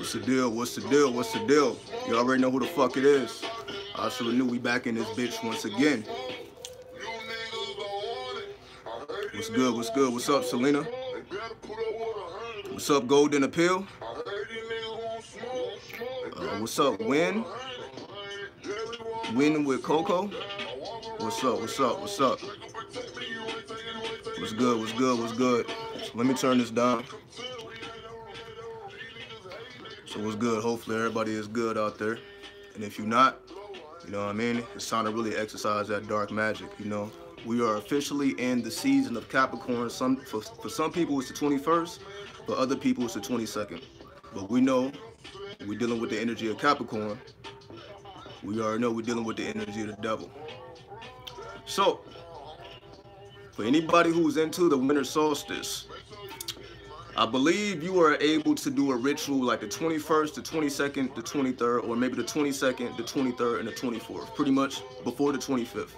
What's the deal? What's the deal? What's the deal? You already know who the fuck it is. Asharenu, we back in this bitch once again. What's good? What's good? What's up, Selena? What's up, Golden Appeal? What's up, Win? Win with Coco? What's up? What's up? What's up? What's good? What's good? What's good? So let me turn this down. So what's good? Hopefully everybody is good out there. And if you're not, you know what I mean? It's time to really exercise that dark magic, you know? We are officially in the season of Capricorn. For some people, it's the 21st. For other people, it's the 22nd. But we know we're dealing with the energy of Capricorn. We already know we're dealing with the energy of the devil. So, for anybody who's into the winter solstice, I believe you are able to do a ritual like the 21st, the 22nd, the 23rd, or maybe the 22nd, the 23rd, and the 24th, pretty much before the 25th.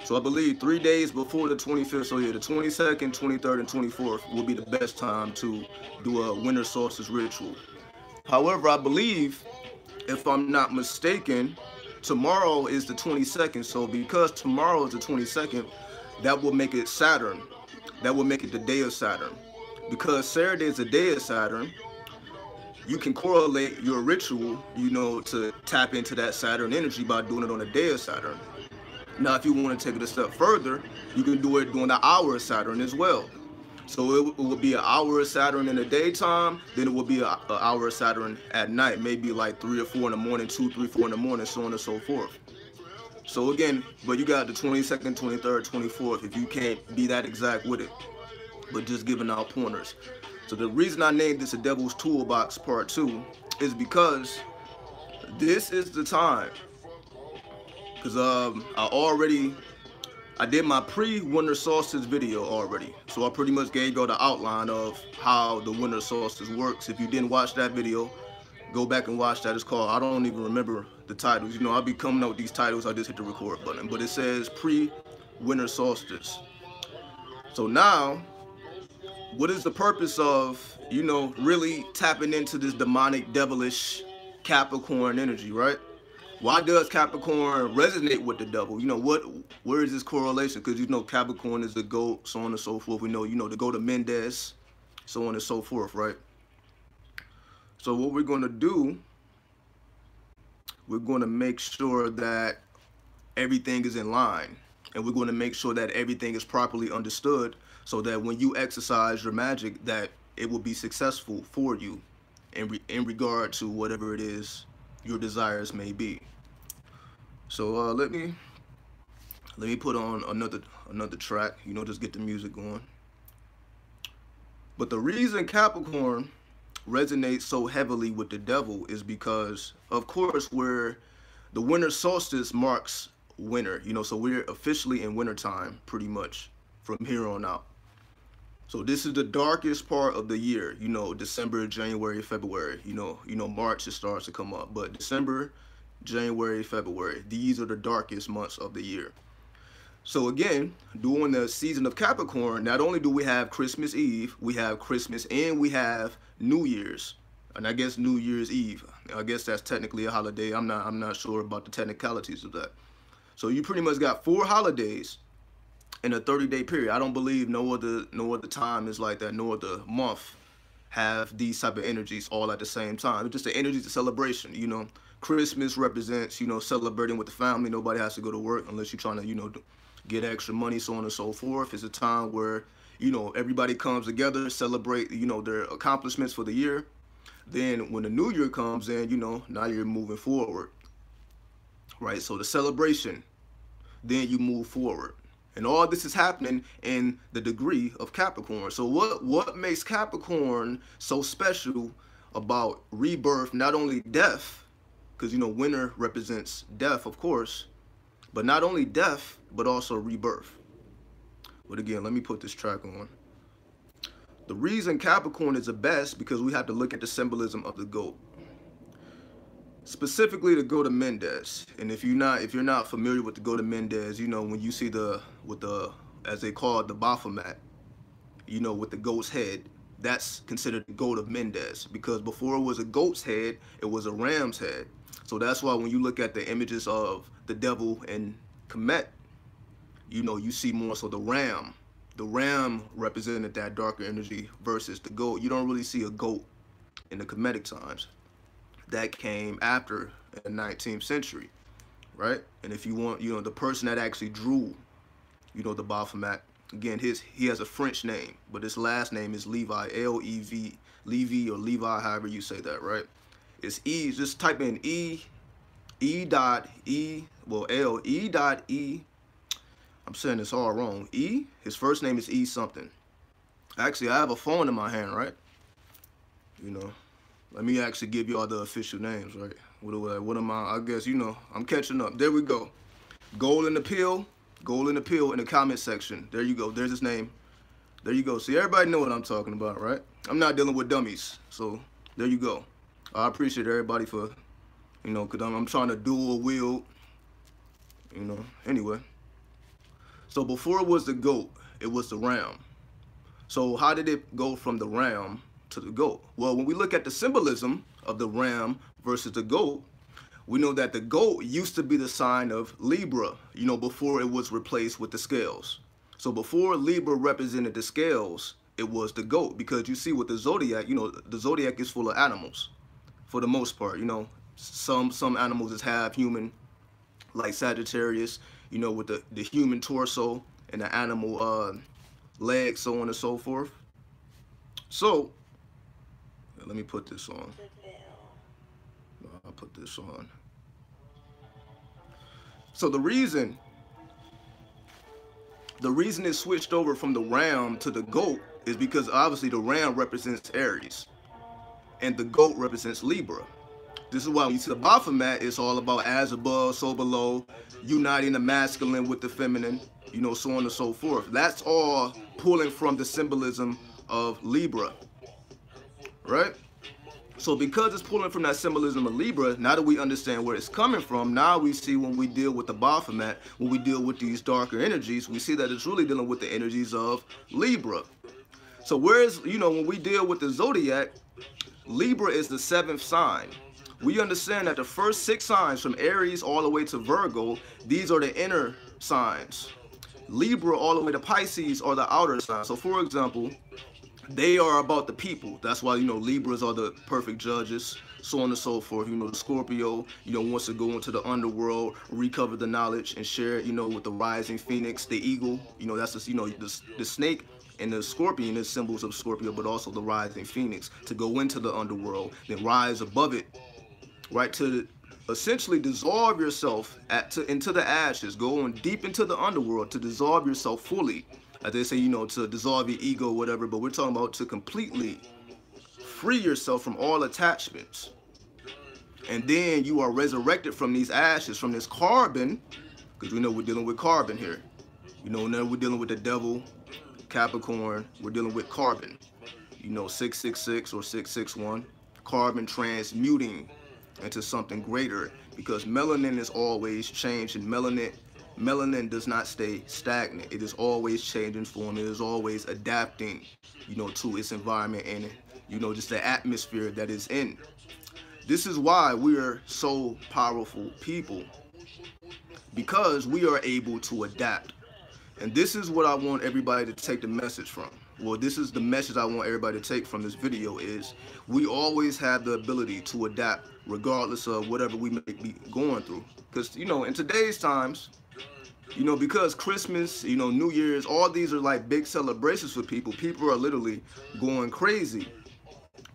So I believe 3 days before the 25th, so yeah, the 22nd, 23rd, and 24th will be the best time to do a winter solstice ritual. However, I believe, if I'm not mistaken, tomorrow is the 22nd, so because tomorrow is the 22nd, that will make it Saturn. That will make it the day of Saturn. Because Saturday is the day of Saturn, you can correlate your ritual, you know, to tap into that Saturn energy by doing it on the day of Saturn. Now, if you want to take it a step further, you can do it during the hour of Saturn as well. So it will be an hour of Saturn in the daytime, then it will be an hour of Saturn at night, maybe like 3 or 4 in the morning, 2, 3, 4 in the morning, so on and so forth. So again, but you got the 22nd, 23rd, 24th, if you can't be that exact with it, but just giving out pointers. So the reason I named this a Devil's Toolbox Part 2 is because this is the time. Because I did my pre-winter solstice video already. So I pretty much gave you the outline of how the winter solstice works. If you didn't watch that video, go back and watch that. It's called, I don't even remember the titles. You know, I'll be coming up with these titles. I just hit the record button. But it says pre-winter solstice. So now, what is the purpose of, you know, really tapping into this demonic, devilish Capricorn energy, right? Why does Capricorn resonate with the devil? You know, where is this correlation? Because, you know, Capricorn is the goat, so on and so forth. We know, you know, the goat of Mendes, so on and so forth, right? So what we're going to do, we're going to make sure that everything is in line. And we're going to make sure that everything is properly understood so that when you exercise your magic, that it will be successful for you in regard to whatever it is your desires may be. So let me put on another track, you know, just get the music going. But the reason Capricorn resonates so heavily with the devil is because, of course, the winter solstice marks winter, you know, so we're officially in winter time pretty much from here on out. So this is the darkest part of the year, you know, December, January, February, you know, March it starts to come up, but December, January, February, these are the darkest months of the year. So again, during the season of Capricorn, not only do we have Christmas Eve, we have Christmas and we have New Year's, and I guess New Year's Eve. I guess that's technically a holiday. I'm not sure about the technicalities of that. So you pretty much got 4 holidays in a 30-day period. I don't believe no other time is like that, no other month have these type of energies all at the same time. It's just the energies of celebration, you know. Christmas represents, you know, celebrating with the family. Nobody has to go to work unless you're trying to, you know, get extra money, so on and so forth. It's a time where, you know, everybody comes together, celebrate, you know, their accomplishments for the year. Then when the new year comes in, you know, now you're moving forward, right? So the celebration, then you move forward. And all this is happening in the degree of Capricorn. So what makes Capricorn so special about rebirth, not only death, because, you know, winter represents death, of course, but not only death, but also rebirth. But again, let me put this track on. The reason Capricorn is the best, because we have to look at the symbolism of the goat. Specifically the goat of Mendes. And if you're not familiar with the goat of Mendes, you know, when you see as they call it, the Baphomet, you know, with the goat's head, that's considered the goat of Mendes, because before it was a goat's head, it was a ram's head. So that's why when you look at the images of the devil and Kemet, you know, you see more so the ram. The ram represented that darker energy versus the goat. You don't really see a goat in the Kemetic times. That came after the 19th century, right? And if you want, you know, the person that actually drew, you know, the Baphomet, again, he has a French name, but his last name is Levi, L-E-V, Levi or Levi, however you say that, right? It's E, just type in E, I'm saying this all wrong. E, his first name is E something. Actually, I have a phone in my hand, right? You know, let me actually give you all the official names, right? What am I guess, you know, I'm catching up. There we go. Gold in the pill in the comment section. There you go. There's his name. There you go. See, everybody know what I'm talking about, right? I'm not dealing with dummies. So there you go. I appreciate everybody for, you know, because I'm trying to dual wield, you know. Anyway. So before it was the goat, it was the ram. So how did it go from the ram to the goat? Well, when we look at the symbolism of the ram versus the goat, we know that the goat used to be the sign of Libra, you know, before it was replaced with the scales. So before Libra represented the scales, it was the goat, because you see with the zodiac, you know, the zodiac is full of animals for the most part. You know, some animals is half human, like Sagittarius, you know, with the human torso and the animal legs, so on and so forth. So let me put this on. I'll put this on. So the reason it switched over from the ram to the goat is because obviously the ram represents Aries and the goat represents Libra. This is why when you see the Baphomet, it's all about as above, so below, uniting the masculine with the feminine, you know, so on and so forth. That's all pulling from the symbolism of Libra, right? So because it's pulling from that symbolism of Libra, now that we understand where it's coming from, now we see when we deal with the Baphomet, when we deal with these darker energies, we see that it's really dealing with the energies of Libra. So whereas, you know, when we deal with the zodiac, Libra is the 7th sign. We understand that the first 6 signs from Aries all the way to Virgo, these are the inner signs. Libra all the way to Pisces are the outer signs. So for example, they are about the people. That's why, you know, Libras are the perfect judges, so on and so forth. You know, the Scorpio, you know, wants to go into the underworld, recover the knowledge, and share it, you know, with the rising phoenix, the eagle. You know, that's just, you know, the snake and the scorpion is symbols of Scorpio, but also the rising phoenix, to go into the underworld, then rise above it, right, to essentially dissolve yourself into the ashes, going deep into the underworld to dissolve yourself fully. As they say, you know, to dissolve your ego, whatever, but we're talking about to completely free yourself from all attachments. And then you are resurrected from these ashes, from this carbon, because we know we're dealing with carbon here. You know, now we're dealing with the devil, Capricorn, we're dealing with carbon. You know, 666 or 661, carbon transmuting into something greater, because melanin is always changing. Melanin does not stay stagnant. It is always changing form. It is always adapting, you know, to its environment and, you know, just the atmosphere that it's in. This is why we are so powerful people, because we are able to adapt. And this is what I want everybody to take the message from. Well, this is the message I want everybody to take from this video, is we always have the ability to adapt regardless of whatever we may be going through. Because, you know, in today's times, you know, because Christmas, you know, New Year's, all these are like big celebrations for people. People are literally going crazy,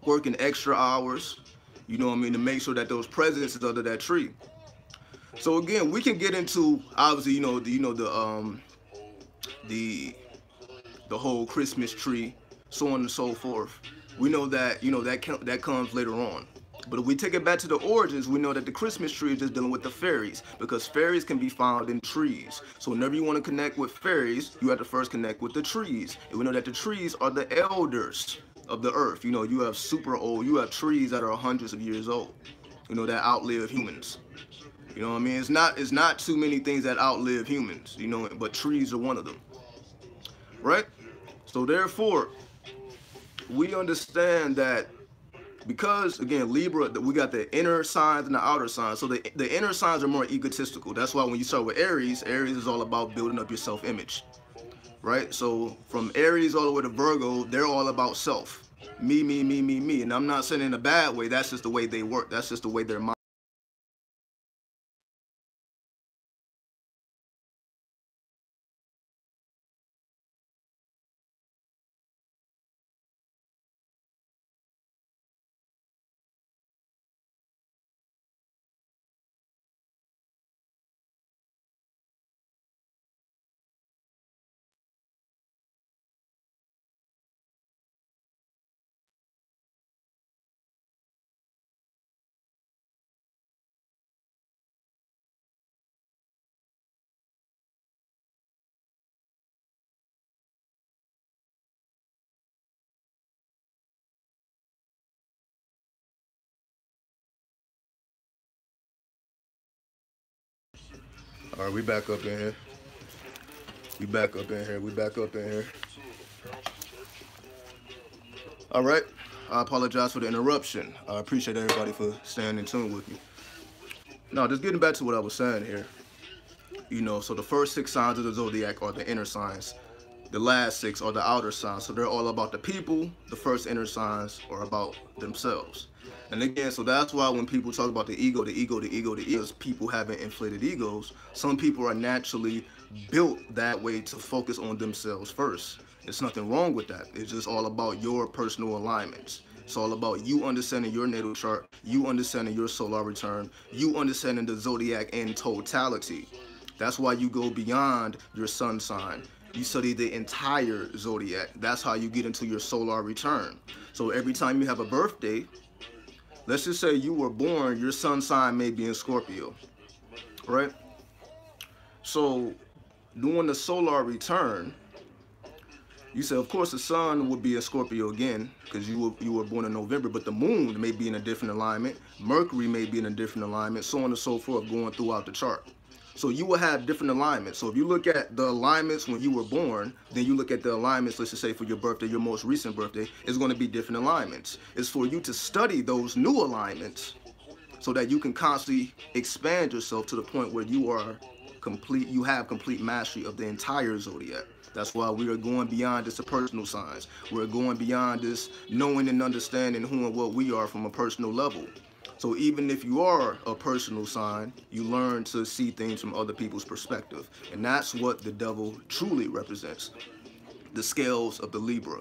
working extra hours, you know what I mean, to make sure that those presents is under that tree. So again, we can get into, obviously, you know, the whole Christmas tree, so on and so forth. We know that, you know, that comes later on. But if we take it back to the origins, we know that the Christmas tree is just dealing with the fairies, because fairies can be found in trees. So whenever you want to connect with fairies, you have to first connect with the trees. And we know that the trees are the elders of the earth. You know, you have super old, you have trees that are hundreds of years old, you know, that outlive humans. You know what I mean? It's not too many things that outlive humans, you know, but trees are one of them, right? So therefore, we understand that because, again, Libra, we got the inner signs and the outer signs. So the inner signs are more egotistical. That's why when you start with Aries, Aries is all about building up your self-image, right? So from Aries all the way to Virgo, they're all about self. Me, me, me, me, me. And I'm not saying in a bad way. That's just the way they work. That's just the way their mind. All right, we back up in here. We back up in here. We back up in here. All right. I apologize for the interruption. I appreciate everybody for staying in tune with me. Now, just getting back to what I was saying here. You know, so the first 6 signs of the zodiac are the inner signs. The last 6 are the outer signs. So they're all about the people. The first inner signs are about themselves. And again, so that's why when people talk about the ego, people having inflated egos, some people are naturally built that way to focus on themselves first. There's nothing wrong with that. It's just all about your personal alignments. It's all about you understanding your natal chart, you understanding your solar return, you understanding the zodiac in totality. That's why you go beyond your sun sign. You study the entire zodiac. That's how you get into your solar return. So every time you have a birthday, let's just say you were born, your sun sign may be in Scorpio, right? So doing the solar return, you say, of course, the sun would be in Scorpio again because you were born in November, but the moon may be in a different alignment. Mercury may be in a different alignment, so on and so forth, going throughout the chart. So you will have different alignments. So if you look at the alignments when you were born, then you look at the alignments, let's just say for your birthday, your most recent birthday, is going to be different alignments. It's for you to study those new alignments so that you can constantly expand yourself to the point where you are complete, you have complete mastery of the entire zodiac. That's why we are going beyond just the personal signs. We're going beyond this knowing and understanding who and what we are from a personal level. So even if you are a personal sign, you learn to see things from other people's perspective. And that's what the devil truly represents. The scales of the Libra.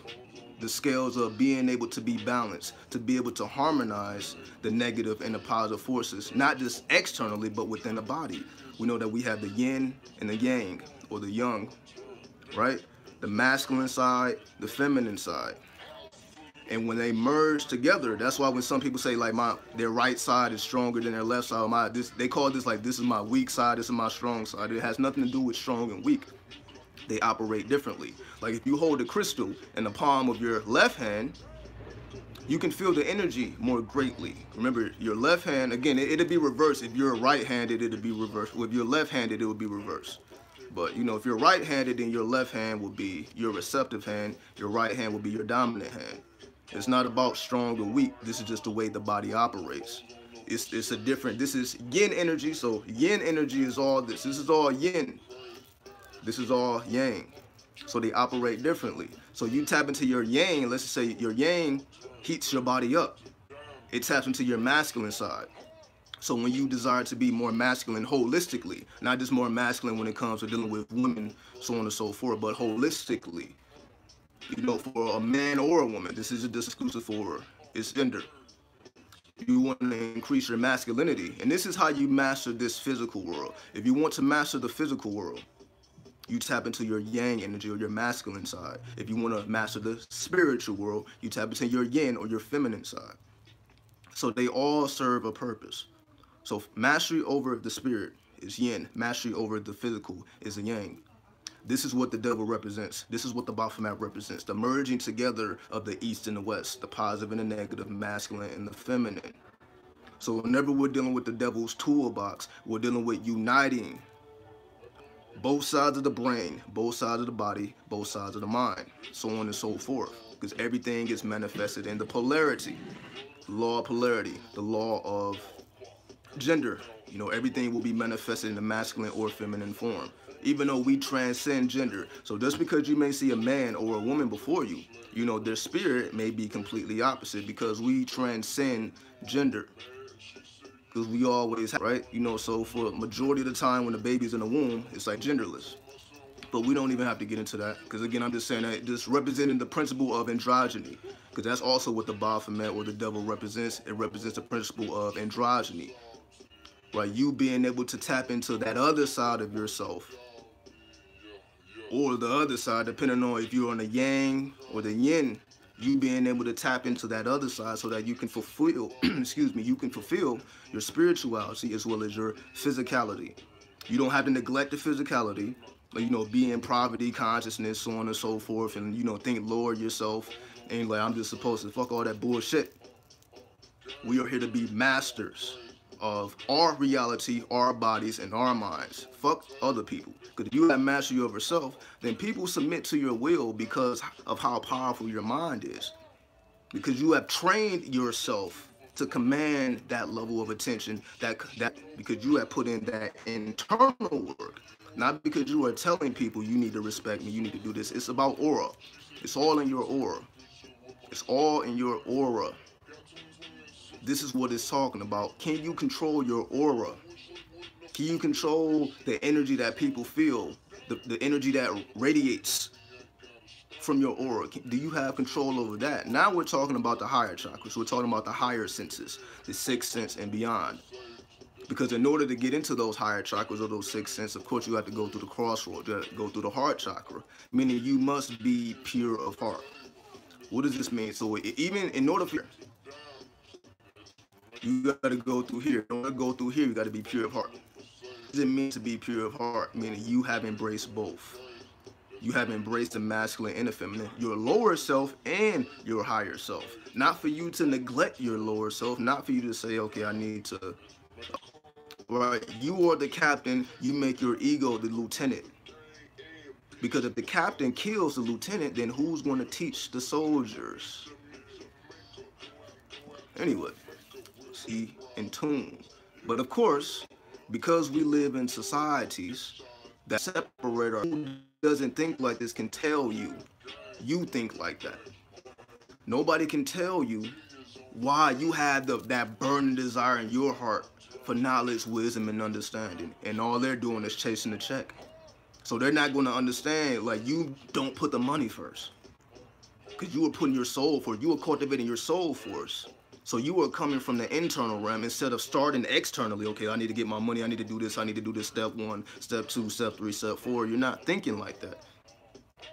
The scales of being able to be balanced, to be able to harmonize the negative and the positive forces, not just externally, but within the body. We know that we have the yin and the yang, or the yang, right? The masculine side, the feminine side. And when they merge together, that's why when some people say like their right side is stronger than their left side, they call this like, this is my weak side, this is my strong side. It has nothing to do with strong and weak. They operate differently. Like if you hold a crystal in the palm of your left hand, you can feel the energy more greatly. Remember, your left hand, again, it'll be reversed. If you're right-handed, it'll be reversed. If you're left-handed, it will be reversed. But, you know, if you're right-handed, then your left hand will be your receptive hand. Your right hand will be your dominant hand. It's not about strong or weak. This is just the way the body operates. It's a different, this is yin energy. So yin energy is all this. This is all yin. This is all yang. So they operate differently. So you tap into your yang, let's just say your yang heats your body up. It taps into your masculine side. So when you desire to be more masculine holistically, not just more masculine when it comes to dealing with women, so on and so forth, but holistically, you know, for a man or a woman, this isn't just exclusive for its gender. You want to increase your masculinity. And this is how you master this physical world. If you want to master the physical world, you tap into your yang energy or your masculine side. If you want to master the spiritual world, you tap into your yin or your feminine side. So they all serve a purpose. So mastery over the spirit is yin. Mastery over the physical is a yang. This is what the devil represents. This is what the Baphomet represents. The merging together of the East and the West, the positive and the negative, masculine and the feminine. So whenever we're dealing with the devil's toolbox, we're dealing with uniting both sides of the brain, both sides of the body, both sides of the mind, so on and so forth. because everything is manifested in the polarity, the law of polarity, the law of gender. You know, everything will be manifested in the masculine or feminine form, even though we transcend gender. So just because you may see a man or a woman before you, you know, their spirit may be completely opposite, because we transcend gender. Because we always have, right? You know, so for majority of the time when the baby's in the womb, it's like genderless. But we don't even have to get into that, because again, I'm just saying that just representing the principle of androgyny, because that's also what the Baphomet or the devil represents. It represents the principle of androgyny, right? You being able to tap into that other side of yourself, or the other side, depending on if you're on the yang or the yin, you being able to tap into that other side so that you can fulfill, excuse me, you can fulfill your spirituality as well as your physicality. You don't have to neglect the physicality, but, you know, be in poverty, consciousness, so on and so forth, and, you know, think lower yourself, and like, I'm just supposed to fuck all that bullshit. We are here to be masters of our reality, our bodies, and our minds. Fuck other people. Because if you have mastery of yourself, then people submit to your will because of how powerful your mind is. Because you have trained yourself to command that level of attention, because you have put in that internal work. Not because you are telling people you need to respect me, you need to do this. It's about aura. It's all in your aura. It's all in your aura. This is what it's talking about. Can you control your aura? Can you control the energy that people feel, the energy that radiates from your aura? Do you have control over that? Now we're talking about the higher chakras. We're talking about the higher senses, the sixth sense and beyond. Because in order to get into those higher chakras or those sixth sense, of course, you have to go through the crossroads. You have to go through the heart chakra, meaning you must be pure of heart. What does this mean? So even in order for you got to go through here. In order to go through here, you got to be pure of heart. What does it mean to be pure of heart? Meaning you have embraced both. You have embraced the masculine and the feminine, your lower self and your higher self. Not for you to neglect your lower self, not for you to say, okay, I need to, right? You are the captain, you make your ego the lieutenant. Because if the captain kills the lieutenant, then who's going to teach the soldiers? Anyway, see, in tune. But of course, because we live in societies that separate our, who doesn't think like this can tell you, you think like that. Nobody can tell you why you had that burning desire in your heart for knowledge, wisdom, and understanding. And all they're doing is chasing the check. So they're not going to understand, like, you don't put the money first. Because you were putting your soul for it. You were cultivating your soul force. So you were coming from the internal realm instead of starting externally. Okay, I need to get my money. I need to do this. I need to do this. Step 1, step 2, step 3, step 4. You're not thinking like that.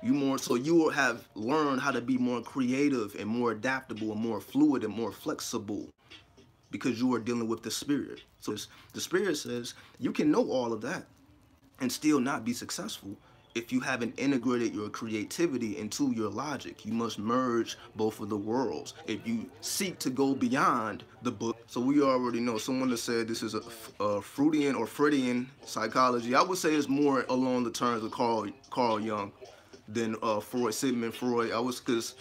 You will have learned how to be more creative and more adaptable and more fluid and more flexible, because you are dealing with the spirit. So the spirit says you can know all of that and still not be successful if you haven't integrated your creativity into your logic. You must merge both of the worlds if you seek to go beyond the book. So we already know, someone that said this is a Freudian or Freudian psychology. I would say it's more along the terms of Carl Jung than Freud, Sigmund Freud. Because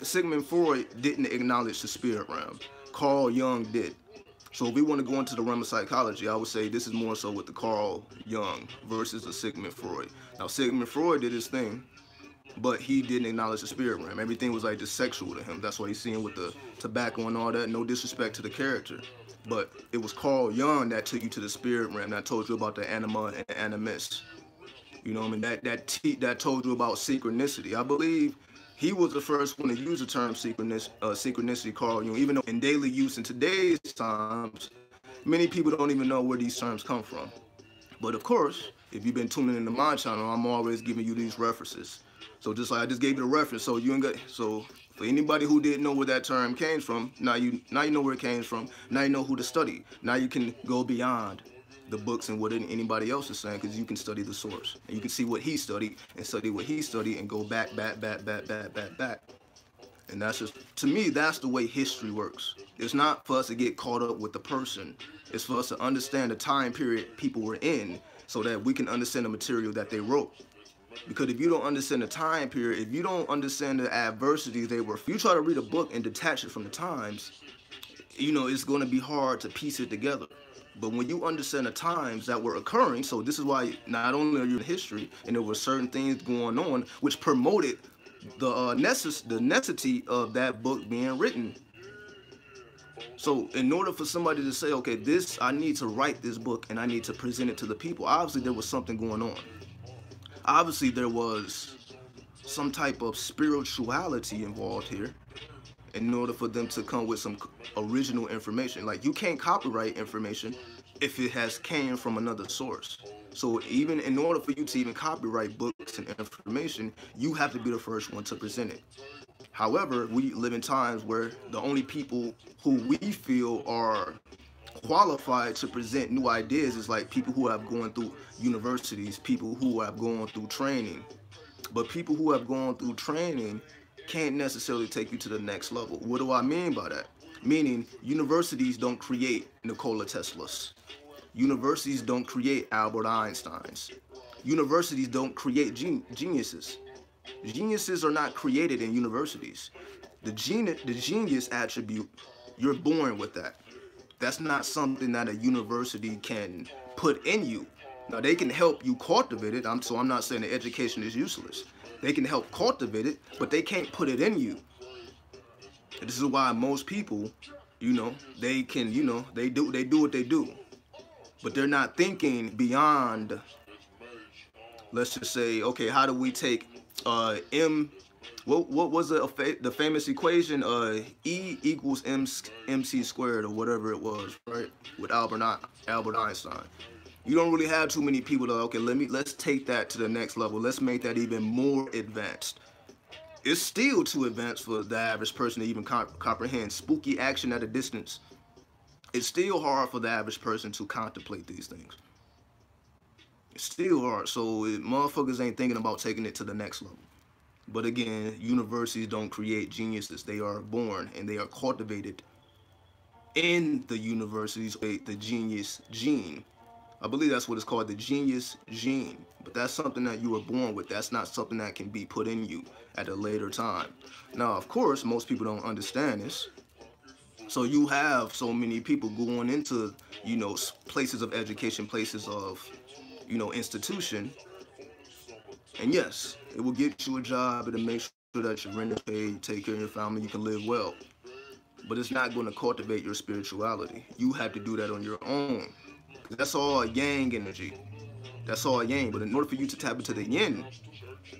Sigmund Freud didn't acknowledge the spirit realm. Carl Jung did. So if we want to go into the realm of psychology, I would say this is more so with the Carl Jung versus the Sigmund Freud. Now, Sigmund Freud did his thing, but he didn't acknowledge the spirit realm. Everything was like just sexual to him. That's why he's seeing with the tobacco and all that. No disrespect to the character. But it was Carl Jung that took you to the spirit realm, that told you about the anima and the animus. You know what I mean? That told you about synchronicity. I believe he was the first one to use the term synchronicity, Carl Jung, even though in daily use in today's times, many people don't even know where these terms come from. But of course, if you've been tuning into my channel, I'm always giving you these references. So just like I just gave you the reference, so for anybody who didn't know where that term came from, now you know where it came from. Now you know who to study. Now you can go beyond the books and what anybody else is saying, because you can study the source and you can see what he studied and study what he studied and go back. And that's just, to me, that's the way history works. It's not for us to get caught up with the person. It's for us to understand the time period people were in so that we can understand the material that they wrote. Because if you don't understand the time period, if you don't understand the adversities they were, if you try to read a book and detach it from the times, it's going to be hard to piece it together. But when you understand the times that were occurring, so this is why not only are you in history, and there were certain things going on which promoted the necessity of that book being written. So in order for somebody to say, okay, I need to write this book and I need to present it to the people, obviously there was something going on. Obviously there was some type of spirituality involved here in order for them to come with some original information. Like, you can't copyright information if it has came from another source. So even in order for you to even copyright books and information, you have to be the first one to present it. However, we live in times where the only people who we feel are qualified to present new ideas is like people who have gone through universities, people who have gone through training. But people who have gone through training can't necessarily take you to the next level. What do I mean by that? Meaning, universities don't create Nikola Teslas. Universities don't create Albert Einsteins. Universities don't create geniuses. Geniuses are not created in universities. The genius attribute, you're born with that. That's not something that a university can put in you. Now, they can help you cultivate it. So I'm not saying that education is useless. They can help cultivate it, but they can't put it in you. And this is why most people, they can, they do what they do. But they're not thinking beyond, let's just say, okay, how do we take what was the famous equation, E equals MC squared, or whatever it was, right? With Albert Einstein. You don't really have too many people that, okay, let's take that to the next level. Let's make that even more advanced. It's still too advanced for the average person to even comprehend spooky action at a distance. It's still hard for the average person to contemplate these things. It's still hard. So motherfuckers ain't thinking about taking it to the next level. But again, universities don't create geniuses. They are born and they are cultivated in the universities. The genius gene. I believe that's what it's called, the genius gene. But that's something that you were born with. That's not something that can be put in you at a later time. Now, of course, most people don't understand this. So you have so many people going into, places of education, places of, institution. And yes, it will get you a job. It'll make sure that your rent is paid, take care of your family, you can live well. But it's not going to cultivate your spirituality. You have to do that on your own. That's all yang energy. That's all yang. But in order for you to tap into the yin,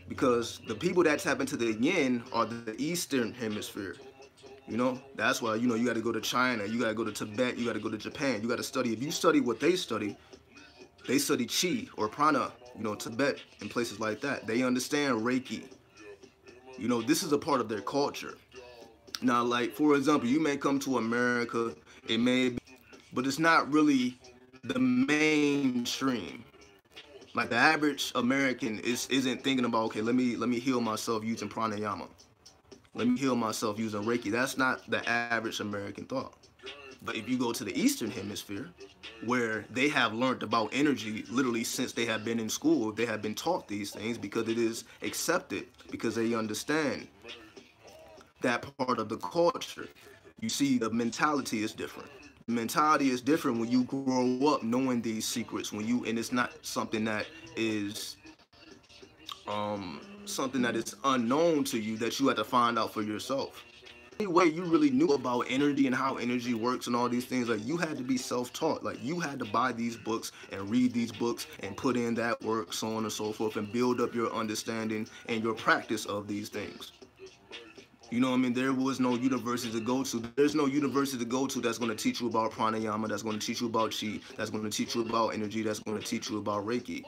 because the people that tap into the yin are the Eastern Hemisphere. That's why, you got to go to China, you got to go to Tibet, you got to go to Japan, you got to study. If you study what they study Qi or Prana, Tibet and places like that. They understand Reiki. This is a part of their culture. Now, like, for example, you may come to America, it may be, but it's not really the mainstream. Like, the average American isn't thinking about, okay, let me heal myself using pranayama. Let me heal myself using Reiki. That's not the average American thought. But if you go to the Eastern Hemisphere, where they have learned about energy literally since they have been in school, they have been taught these things because it is accepted, because they understand that part of the culture. You see, the mentality is different. The mentality is different when you grow up knowing these secrets, and it's not something that is unknown to you, that you have to find out for yourself. The only way you really knew about energy and how energy works and all these things, like, you had to be self-taught. Like, you had to buy these books and read these books and put in that work, so on and so forth, and build up your understanding and your practice of these things. There was no university to go to. There's no university to go to that's going to teach you about pranayama, that's going to teach you about chi, that's going to teach you about energy, that's going to teach you about Reiki.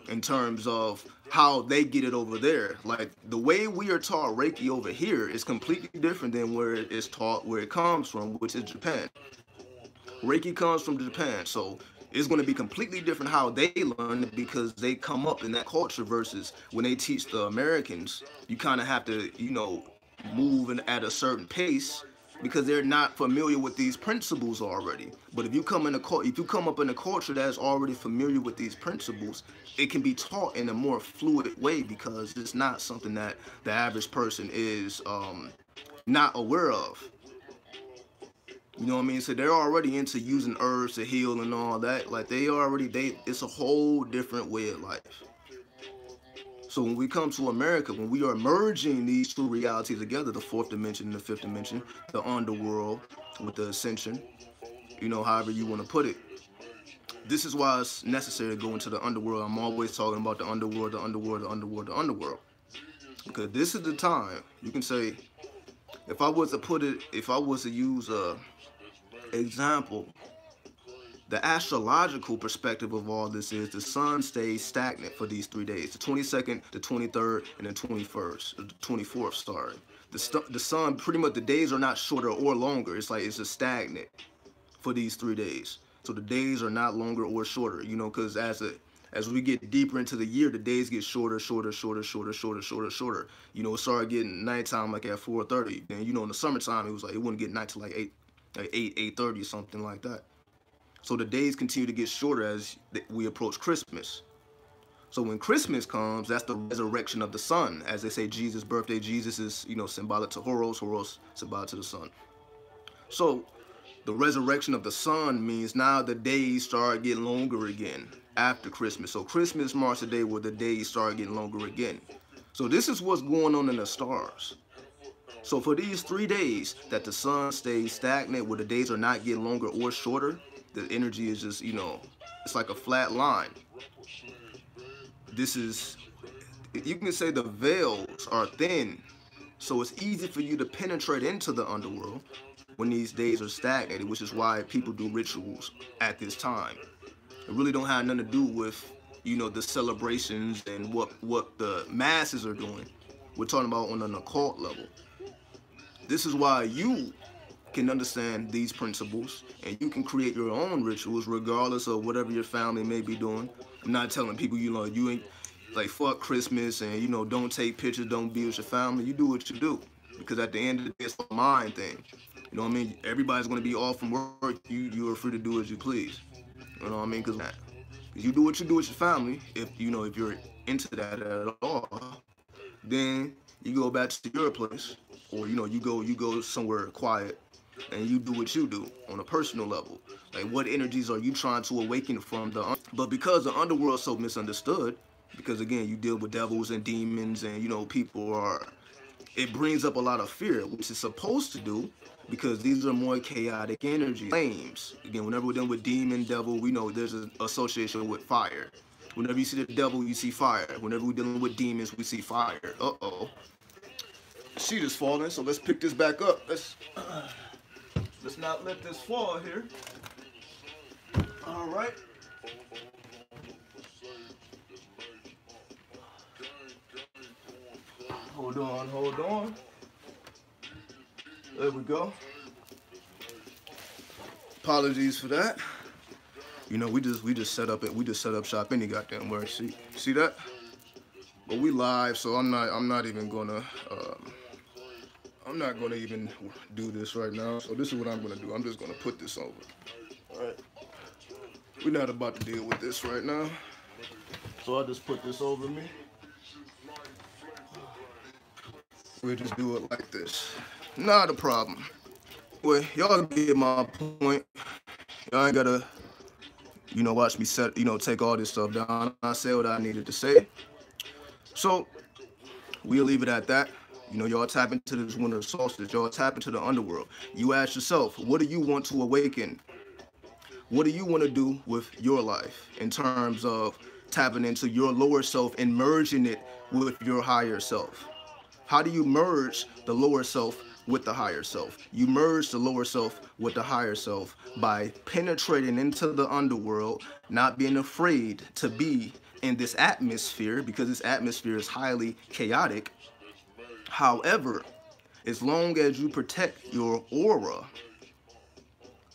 In terms of how they get it over there. Like, the way we are taught Reiki over here is completely different than where it's taught, where it comes from, which is Japan. Reiki comes from Japan, so it's going to be completely different how they learn it, because they come up in that culture, versus when they teach the Americans, you kind of have to, move at a certain pace because they're not familiar with these principles already. But if you come up in a culture that's already familiar with these principles, it can be taught in a more fluid way, because it's not something that the average person is not aware of. You know what I mean? So they're already into using herbs to heal and all that. Like it's a whole different way of life. So when we come to America, when we are merging these two realities together, the fourth dimension and the fifth dimension, the underworld with the ascension, you know, however you want to put it, this is why it's necessary to go into the underworld. I'm always talking about the underworld, the underworld, the underworld, the underworld. Because this is the time, you can say, if I was to use a example, the astrological perspective of all this is the sun stays stagnant for these 3 days, the 22nd, the 23rd, and the 21st, the 24th, sorry. The sun, pretty much the days are not shorter or longer. It's like it's just stagnant for these 3 days. So the days are not longer or shorter, you know, because as we get deeper into the year, the days get shorter. You know, it started getting nighttime like at 4:30. And you know, in the summertime, it was like it wouldn't get night till like 8:30, something like that. So the days continue to get shorter as we approach Christmas. So when Christmas comes, that's the resurrection of the sun. As they say, Jesus' birthday, Jesus is, you know, symbolic to Horus, Horus symbolic to the sun. So the resurrection of the sun means now the days start getting longer again after Christmas. So Christmas marks the day where the days start getting longer again. So this is what's going on in the stars. So for these 3 days that the sun stays stagnant, where the days are not getting longer or shorter, the energy is just, you know, it's like a flat line. This is, you can say the veils are thin, so it's easy for you to penetrate into the underworld when these days are stagnated, which is why people do rituals at this time. It really don't have nothing to do with, you know, the celebrations and what the masses are doing. We're talking about on an occult level. This is why you can understand these principles and you can create your own rituals regardless of whatever your family may be doing. I'm not telling people, you know, you ain't like fuck Christmas and, you know, don't take pictures, don't be with your family. You do what you do, because at the end of the day, it's a mind thing. You know what I mean? Everybody's going to be off from work. You are free to do as you please. You know what I mean? Because you do what you do with your family. If you know, if you're into that at all, then you go back to your place, or you know, you go somewhere quiet and you do what you do on a personal level. Like, what energies are you trying to awaken from but because the underworld is so misunderstood, because again, you deal with devils and demons, and you know, people are, it brings up a lot of fear, which it's supposed to do, because these are more chaotic energies. Flames. Again, whenever we're dealing with demon, devil, we know there's an association with fire. Whenever you see the devil, you see fire. Whenever we're dealing with demons, we see fire. Uh-oh. Sheet is falling, so let's pick this back up. Let's not let this fall here. All right. Hold on. There we go. Apologies for that. You know, we just set up shop any goddamn where. See that? But we live, so I'm not even gonna I'm not gonna even do this right now. So this is what I'm gonna do. I'm just gonna put this over. All right. We're not about to deal with this right now. So I'll just put this over me. We'll just do it like this. Not a problem. Well, y'all get my point. Y'all ain't gotta, you know, watch me take all this stuff down. I said what I needed to say. So we'll leave it at that. You know, y'all tap into this winter solstice. Y'all tap into the underworld. You ask yourself, what do you want to awaken? What do you want to do with your life in terms of tapping into your lower self and merging it with your higher self? How do you merge the lower self with the higher self? You merge the lower self with the higher self by penetrating into the underworld, not being afraid to be in this atmosphere, because this atmosphere is highly chaotic. However, as long as you protect your aura,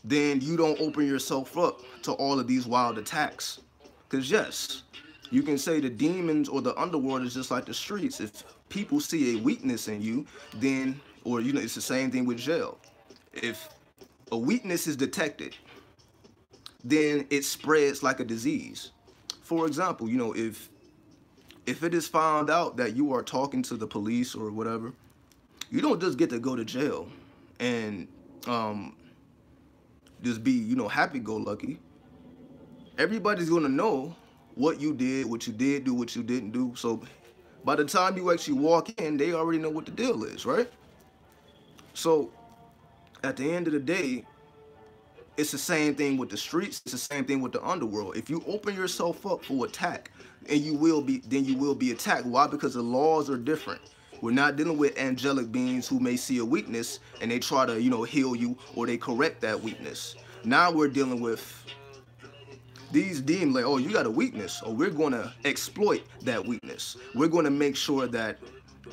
then you don't open yourself up to all of these wild attacks. Because yes, you can say the demons or the underworld is just like the streets. If people see a weakness in you, then, or you know, it's the same thing with jail. If a weakness is detected, then it spreads like a disease. For example, you know, if it is found out that you are talking to the police or whatever, you don't just get to go to jail and just be, you know, happy-go-lucky. Everybody's gonna know what you did do, what you didn't do. So by the time you actually walk in, they already know what the deal is, right? So at the end of the day, it's the same thing with the streets. It's the same thing with the underworld. If you open yourself up for attack, and you will be attacked. Why? Because the laws are different. We're not dealing with angelic beings who may see a weakness and they try to, you know, heal you, or they correct that weakness. Now we're dealing with these demons, like, oh, you got a weakness, or we're going to exploit that weakness. We're going to make sure that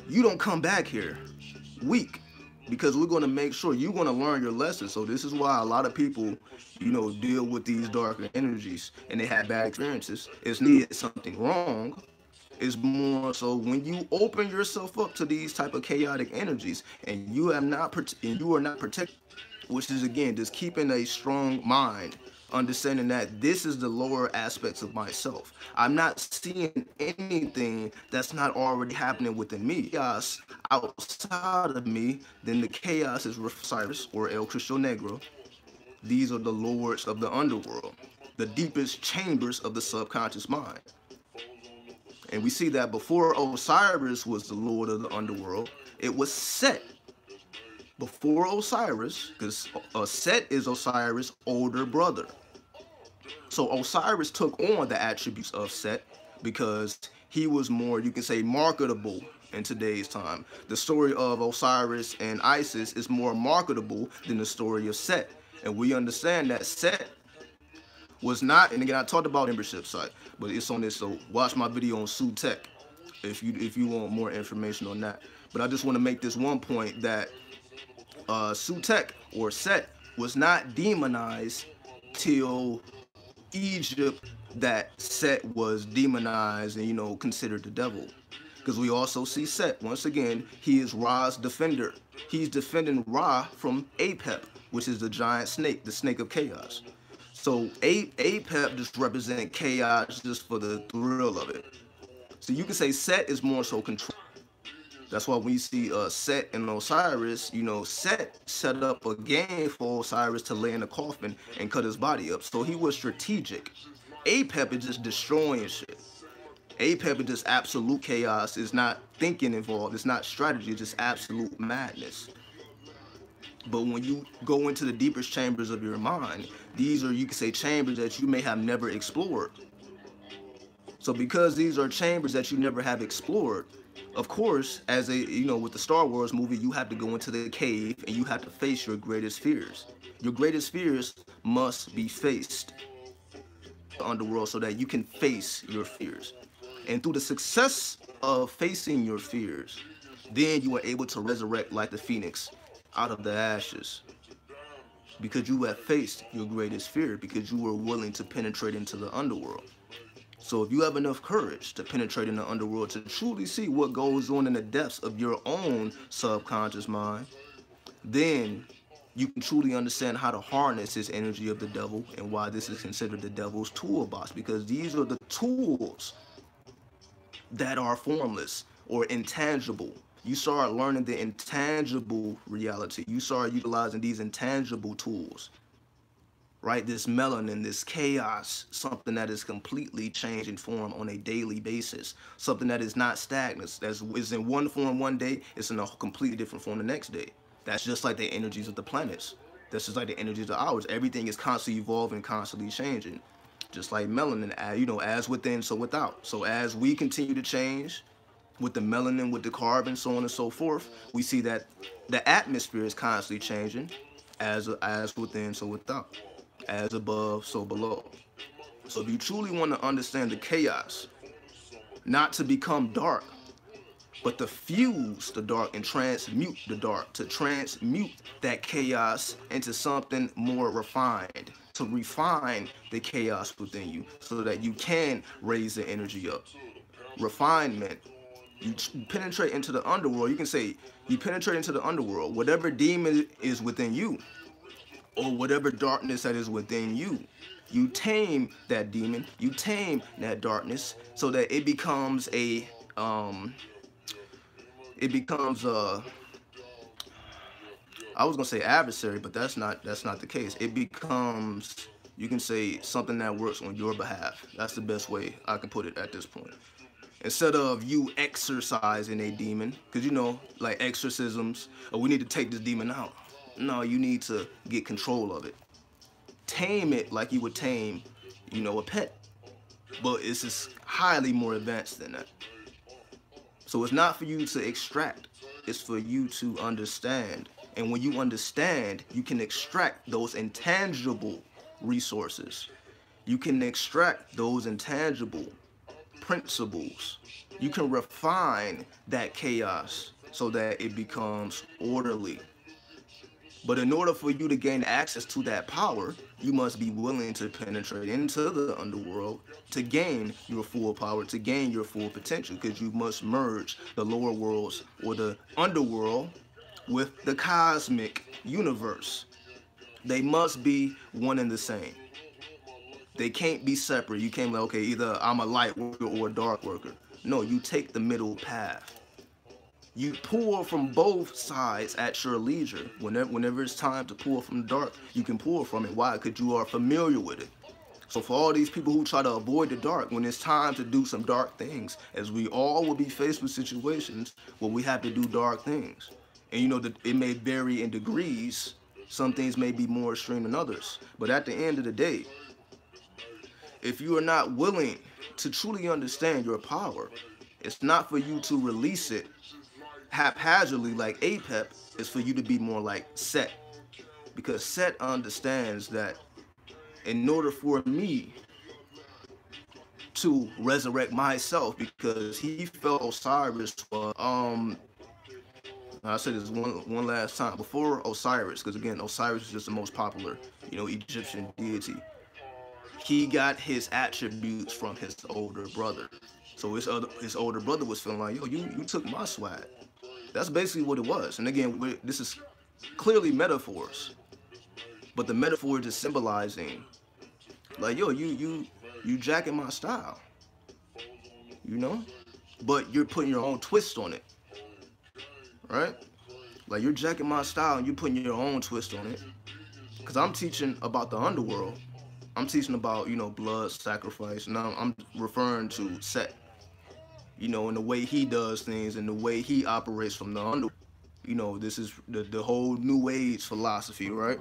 you don't come back here weak, because we're going to make sure you're going to learn your lesson. So this is why a lot of people, you know, deal with these darker energies and they have bad experiences. It's needed something wrong. It's more so when you open yourself up to these type of chaotic energies and you are not protected, which is again just keeping a strong mind, understanding that this is the lower aspects of myself. I'm not seeing anything that's not already happening within me. Chaos outside of me, then the chaos is Osiris or El Cristo Negro. These are the lords of the underworld, the deepest chambers of the subconscious mind. And we see that before Osiris was the lord of the underworld, it was Set. Before Osiris, because Set is Osiris' older brother. So Osiris took on the attributes of Set because he was more, you can say, marketable in today's time. The story of Osiris and Isis is more marketable than the story of Set. And we understand that Set was not, and again, I talked about membership site, but it's on this, so watch my video on Sutek if you want more information on that. But I just want to make this one point that Sutek or Set was not demonized till Egypt, that Set was demonized and, you know, considered the devil. Because we also see Set, once again, he is Ra's defender. He's defending Ra from Apep, which is the giant snake, the snake of chaos. So Apep just represent chaos just for the thrill of it. So you can say Set is more so control. That's why when you see Set and Osiris, you know, Set set up a game for Osiris to lay in a coffin and cut his body up. So he was strategic. Apep is just destroying shit. Apep is just absolute chaos. It's not thinking involved. It's not strategy. It's just absolute madness. But when you go into the deepest chambers of your mind, these are, you can say, chambers that you may have never explored. So because these are chambers that you never have explored, of course, as a, you know, with the Star Wars movie, you have to go into the cave and you have to face your greatest fears. Your greatest fears must be faced in the underworld so that you can face your fears. And through the success of facing your fears, then you are able to resurrect like the phoenix out of the ashes. Because you have faced your greatest fear, because you were willing to penetrate into the underworld. So if you have enough courage to penetrate in the underworld to truly see what goes on in the depths of your own subconscious mind, then you can truly understand how to harness this energy of the devil and why this is considered the devil's toolbox, because these are the tools that are formless or intangible. You start learning the intangible reality. You start utilizing these intangible tools. Right, this melanin, this chaos, something that is completely changing form on a daily basis, something that is not stagnant, that is in one form one day, it's in a completely different form the next day. That's just like the energies of the planets. That's just like the energies of ours. Everything is constantly evolving, constantly changing. Just like melanin, you know, as within, so without. So as we continue to change with the melanin, with the carbon, so on and so forth, we see that the atmosphere is constantly changing, as within, so without. As above, so below. So if you truly want to understand the chaos, not to become dark, but to fuse the dark and transmute the dark, to transmute that chaos into something more refined, to refine the chaos within you so that you can raise the energy up. Refinement You penetrate into the underworld. You can say you penetrate into the underworld. Whatever demon is within you, or whatever darkness that is within you, you tame that demon. You tame that darkness so that it becomes a it becomes a I was gonna say adversary, but that's not the case. It becomes, you can say, something that works on your behalf. That's the best way I can put it at this point. Instead of you exorcising a demon, because you know, like exorcisms, oh, we need to take this demon out. No, you need to get control of it. Tame it like you would tame, you know, a pet. But it's just highly more advanced than that. So it's not for you to extract, it's for you to understand. And when you understand, you can extract those intangible resources. You can extract those intangible principles. You can refine that chaos so that it becomes orderly. But in order for you to gain access to that power, you must be willing to penetrate into the underworld to gain your full power, to gain your full potential, because you must merge the lower worlds or the underworld with the cosmic universe. They must be one and the same. They can't be separate. You can't be like, okay, either I'm a light worker or a dark worker. No, you take the middle path. You pull from both sides at your leisure. Whenever it's time to pull from the dark, you can pull from it. Why? Because you are familiar with it. So for all these people who try to avoid the dark, when it's time to do some dark things, as we all will be faced with situations where we have to do dark things. And you know, it may vary in degrees. Some things may be more extreme than others. But at the end of the day, if you are not willing to truly understand your power, it's not for you to release it haphazardly like Apep. It's for you to be more like Set. Because Set understands that in order for me to resurrect myself, because he felt Osiris was, I said this one last time, before Osiris, because again, Osiris is just the most popular, you know, Egyptian deity. He got his attributes from his older brother. So his older brother was feeling like, yo, you took my swag. That's basically what it was. And again, this is clearly metaphors, but the metaphor is just symbolizing, like, yo, you jacking my style, you know, but you're putting your own twist on it, right? Like, you're jacking my style and you're putting your own twist on it. Because I'm teaching about the underworld. I'm teaching about, you know, blood sacrifice. Now I'm referring to Set, you know, and the way he does things and the way he operates from the underworld. You know, this is the whole New Age philosophy, right?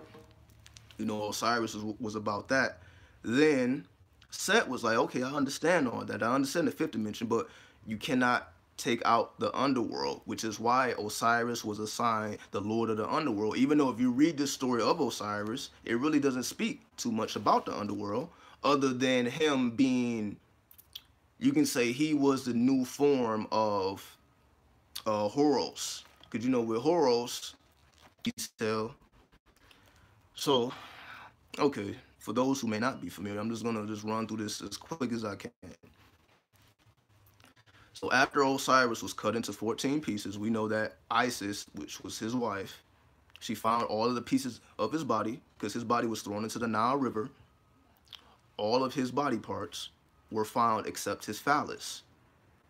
You know, Osiris was about that. Then Set was like, okay, I understand all that. I understand the fifth dimension, but you cannot take out the underworld, which is why Osiris was assigned the Lord of the Underworld. Even though if you read the story of Osiris, it really doesn't speak too much about the underworld, other than him being, you can say he was the new form of Horus. Because, you know, with Horus, he's still. So, okay, for those who may not be familiar, I'm just going to run through this as quick as I can. So after Osiris was cut into 14 pieces, we know that Isis, which was his wife, she found all of the pieces of his body, because his body was thrown into the Nile River. All of his body parts were found except his phallus.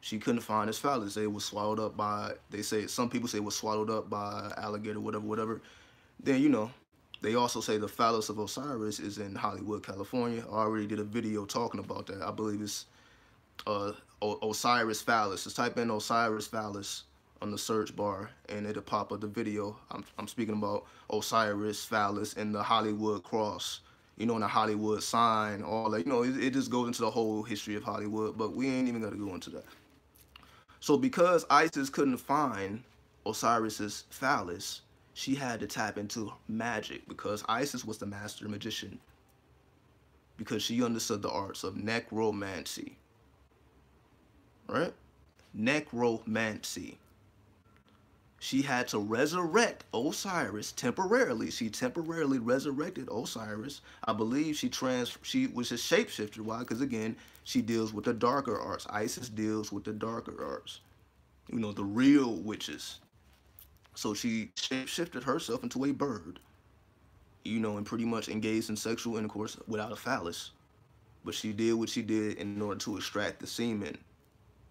She couldn't find his phallus. It was swallowed up by, they say, some people say it was swallowed up by alligator, whatever. Then, you know, they also say the phallus of Osiris is in Hollywood, California. I already did a video talking about that. I believe it's Osiris phallus. Just type in Osiris phallus on the search bar and it'll pop up the video. I'm speaking about Osiris phallus and the Hollywood cross, you know, and the Hollywood sign, all that. You know, it just goes into the whole history of Hollywood, but we ain't even gonna go into that. So because Isis couldn't find Osiris's phallus, she had to tap into magic, because Isis was the master magician, because she understood the arts of necromancy. Right? Necromancy. She had to resurrect Osiris temporarily. She temporarily resurrected Osiris. I believe she was a shapeshifter. Why? Because again, she deals with the darker arts. Isis deals with the darker arts. you know, the real witches. So she shifted herself into a bird, you know, and pretty much engaged in sexual intercourse without a phallus. But she did what she did in order to extract the semen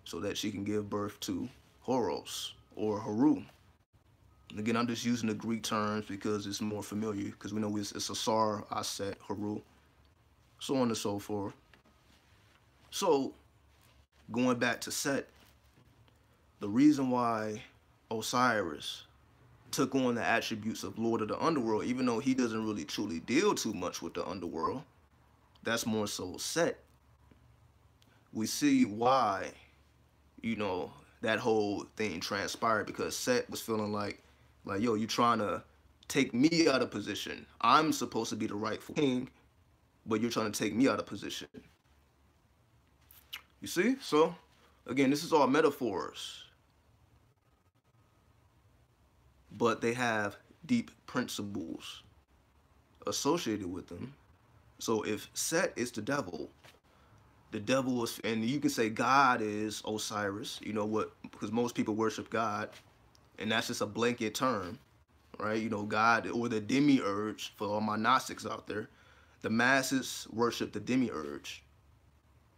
so that she can give birth to Horos or Haru. And again, I'm just using the Greek terms because it's more familiar, because we know it's Asar, Aset, Haru, so on and so forth. So, going back to Set, the reason why Osiris took on the attributes of Lord of the Underworld, even though he doesn't really truly deal too much with the underworld, that's more so Set. We see why, you know, that whole thing transpired, because Set was feeling like, yo, you trying to take me out of position. I'm supposed to be the rightful king, but you're trying to take me out of position. You see? So, again, this is all metaphors, but they have deep principles associated with them. So if Set is the devil is, and you can say God is Osiris, you know what, because most people worship God, and that's just a blanket term, right? You know, God, or the demiurge, for all my Gnostics out there. The masses worship the demiurge,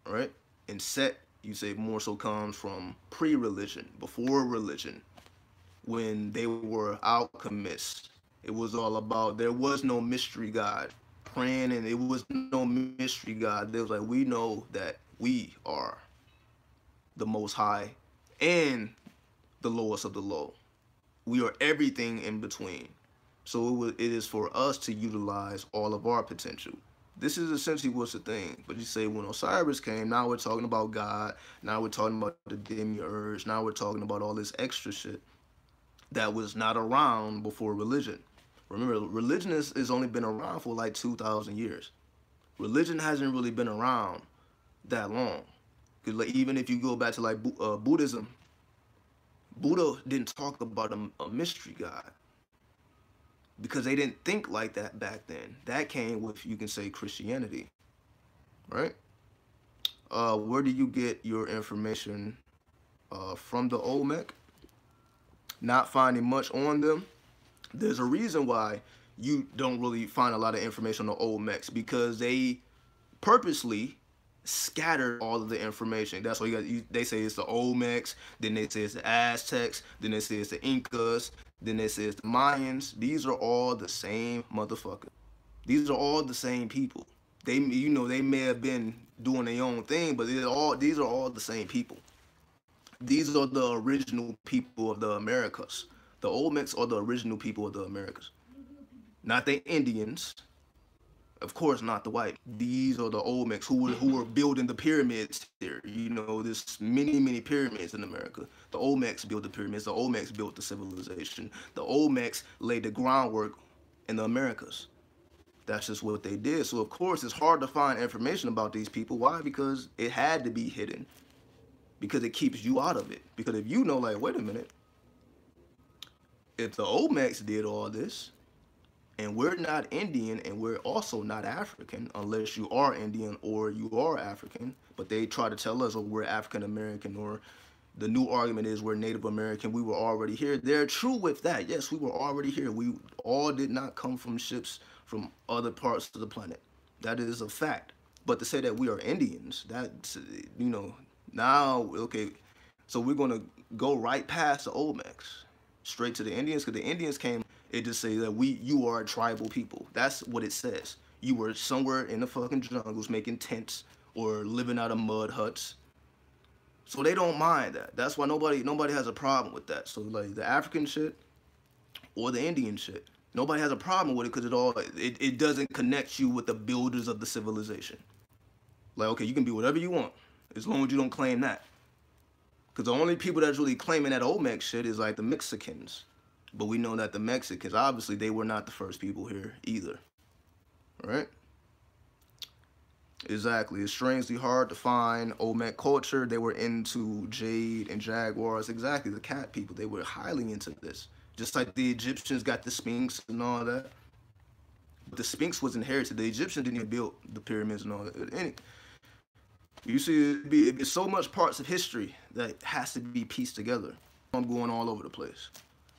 right? And Set, you say, more so comes from pre-religion, before religion, when they were alchemists. It was all about, there was no mystery God praying, and it was no mystery God. They was like, we know that we are the Most High and the lowest of the low. We are everything in between. So it is for us to utilize all of our potential. This is essentially what's the thing. But you say when Osiris came, now we're talking about God. Now we're talking about the demiurge. Now we're talking about all this extra shit that was not around before religion. Remember, religion has only been around for like 2,000 years. Religion hasn't really been around that long. Because like, even if you go back to like Buddhism, Buddha didn't talk about a mystery God, because they didn't think like that back then. That came with, you can say, Christianity, right? Where do you get your information from? The Olmec? Not finding much on them. There's a reason why you don't really find a lot of information on the Olmecs, because they purposely scattered all of the information. That's why they say it's the Olmecs, then they say it's the Aztecs, then they say it's the Incas, then they say it's the Mayans. These are all the same motherfucker. These are all the same people. They, you know, they may have been doing their own thing, but these are all the same people. These are the original people of the Americas. The Olmecs are the original people of the Americas. Not the Indians. Of course, not the white. These are the Olmecs who were building the pyramids here. You know, there's many pyramids in America. The Olmecs built the pyramids. The Olmecs built the civilization. The Olmecs laid the groundwork in the Americas. That's just what they did. So, of course, it's hard to find information about these people. Why? Because it had to be hidden. Because it keeps you out of it. Because if you know, like, wait a minute, if the Olmecs did all this, and we're not Indian, and we're also not African, unless you are Indian or you are African, but they try to tell us, oh, we're African American, or the new argument is we're Native American, we were already here. They're true with that. Yes, we were already here. We all did not come from ships from other parts of the planet. That is a fact. But to say that we are Indians, that's, you know, now, okay, so we're going to go right past the Olmecs, straight to the Indians, because the Indians came, it just says that you are a tribal people. That's what it says. You were somewhere in the fucking jungles making tents or living out of mud huts. So they don't mind that. That's why nobody has a problem with that. So like the African shit or the Indian shit, nobody has a problem with it, because it doesn't connect you with the builders of the civilization. Like, okay, you can be whatever you want, as long as you don't claim that. Because the only people that's really claiming that Olmec shit is like the Mexicans. But we know that the Mexicans, obviously, they were not the first people here either. Right? Exactly. It's strangely hard to find Olmec culture. They were into jade and jaguars. Exactly. The cat people, they were highly into this. Just like the Egyptians got the Sphinx and all that. But the Sphinx was inherited. The Egyptians didn't even build the pyramids and all that. You see, it's so much parts of history that has to be pieced together. I'm going all over the place.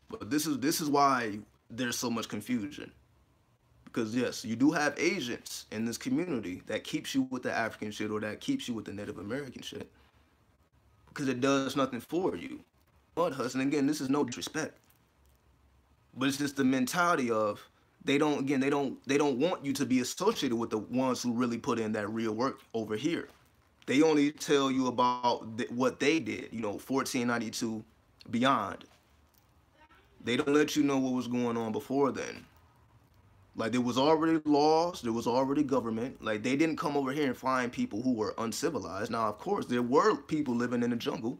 But this is why there's so much confusion. Because yes, you do have agents in this community that keeps you with the African shit or that keeps you with the Native American shit. Because it does nothing for you. Mud hustling, again, this is no disrespect. But it's just the mentality of they don't want you to be associated with the ones who really put in that real work over here. They only tell you about what they did, 1492 beyond. They don't let you know what was going on before then. Like, there was already laws, there was already government. Like, they didn't come over here and find people who were uncivilized. Now, of course, there were people living in the jungle.